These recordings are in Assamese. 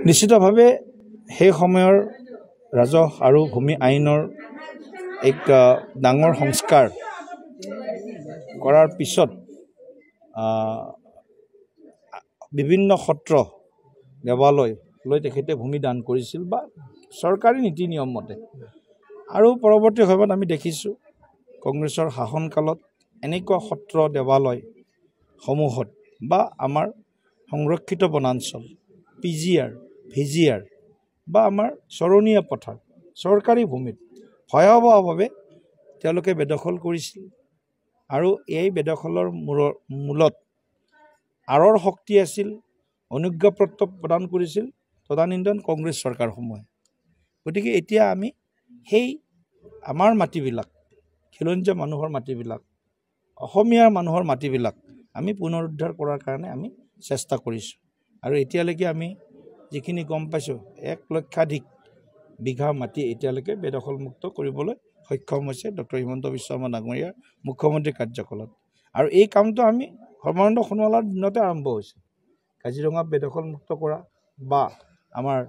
নিশ্চিতভাৱে সেই সময়ৰ ৰাজহ আৰু ভূমি আইনৰ এক ডাঙৰ সংস্কাৰ কৰাৰ পিছত বিভিন্ন সত্ৰ দেৱালয় লৈ তেখেতে ভূমি দান কৰিছিল বা চৰকাৰী নীতি নিয়ম মতে। আৰু পৰৱৰ্তী সময়ত আমি দেখিছোঁ কংগ্ৰেছৰ শাসনকালত এনেকুৱা সত্ৰ দেৱালয় সমূহত বা আমাৰ সংৰক্ষিত বনাঞ্চল PGR, VGR বা আমাৰ চৰণীয়া পথাৰ চৰকাৰী ভূমিত ভয়াৱহভাৱে তেওঁলোকে বেদখল কৰিছিল। আৰু এই বেদখলৰ মূলত আঁৰৰ শক্তি আছিল, অনুজ্ঞাপত্ৰ প্ৰদান কৰিছিল তদানীন্তন কংগ্ৰেছ চৰকাৰসমূহে। গতিকে এতিয়া আমি সেই আমাৰ মাটিবিলাক, খিলঞ্জীয়া মানুহৰ মাটিবিলাক, অসমীয়া মানুহৰ মাটিবিলাক আমি পুনৰুদ্ধাৰ কৰাৰ কাৰণে আমি চেষ্টা কৰিছোঁ। আৰু এতিয়ালৈকে আমি যিখিনি গম পাইছোঁ 1 লক্ষাধিক বিঘা মাটি এতিয়ালৈকে বেদখলমুক্ত কৰিবলৈ সক্ষম হৈছে ডক্টৰ হিমন্ত বিশ্ব শৰ্মা ডাঙৰীয়াৰ মুখ্যমন্ত্ৰী কাৰ্যকালত। আৰু এই কামটো আমি সৰ্বানন্দ সোণোৱালৰ দিনতে আৰম্ভ হৈছে। কাজিৰঙা বেদখলমুক্ত কৰা বা আমাৰ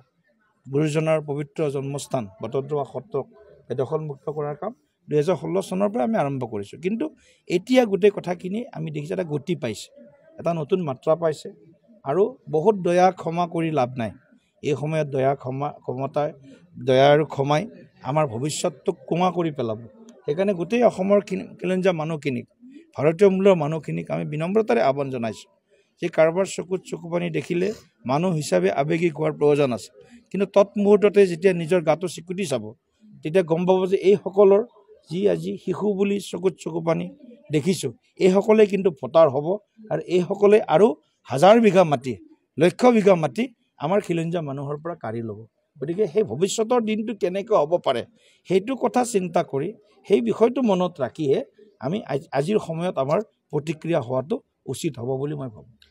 গুৰুজনাৰ পবিত্ৰ জন্মস্থান বটদ্ৰৱা সত্ৰক বেদখলমুক্ত কৰাৰ কাম 2016 চনৰ পৰা আমি আৰম্ভ কৰিছোঁ। কিন্তু এতিয়া গোটেই কথাখিনি আমি দেখিছোঁ এটা গতি পাইছে, এটা নতুন মাত্ৰা পাইছে। আৰু বহুত দয়া ক্ষমা কৰি লাভ নাই। এই সময়ত দয়া আৰু ক্ষমাই আমাৰ ভৱিষ্যতটোক কোঙা কৰি পেলাব। সেইকাৰণে গোটেই অসমৰ খিলঞ্জীয়া মানুহখিনিক, ভাৰতীয় মূলৰ মানুহখিনিক আমি বিনম্ৰতাৰে আহ্বান জনাইছোঁ যে কাৰোবাৰ চকুত চকু পানী দেখিলে মানুহ হিচাপে আৱেগিক হোৱাৰ প্ৰয়োজন আছে। কিন্তু তৎমুহূৰ্ততে যেতিয়া নিজৰ গাটো চিকুটি চাব তেতিয়া গম পাব যে এইসকলৰ যি আজি শিশু বুলি চকুত চকু পানী দেখিছোঁ, এইসকলে কিন্তু ভোটাৰ হ'ব। আৰু এইসকলে আৰু হাজাৰ বিঘা মাটি, লক্ষ বিঘা মাটি আমাৰ খিলঞ্জীয়া মানুহৰ পৰা কাঢ়ি ল'ব। গতিকে সেই ভৱিষ্যতৰ দিনটো কেনেকৈ হ'ব পাৰে সেইটো কথা চিন্তা কৰি সেই বিষয়টো মনত ৰাখিহে আমি আজিৰ সময়ত আমাৰ প্ৰতিক্ৰিয়া হোৱাটো উচিত হ'ব বুলি মই ভাবোঁ।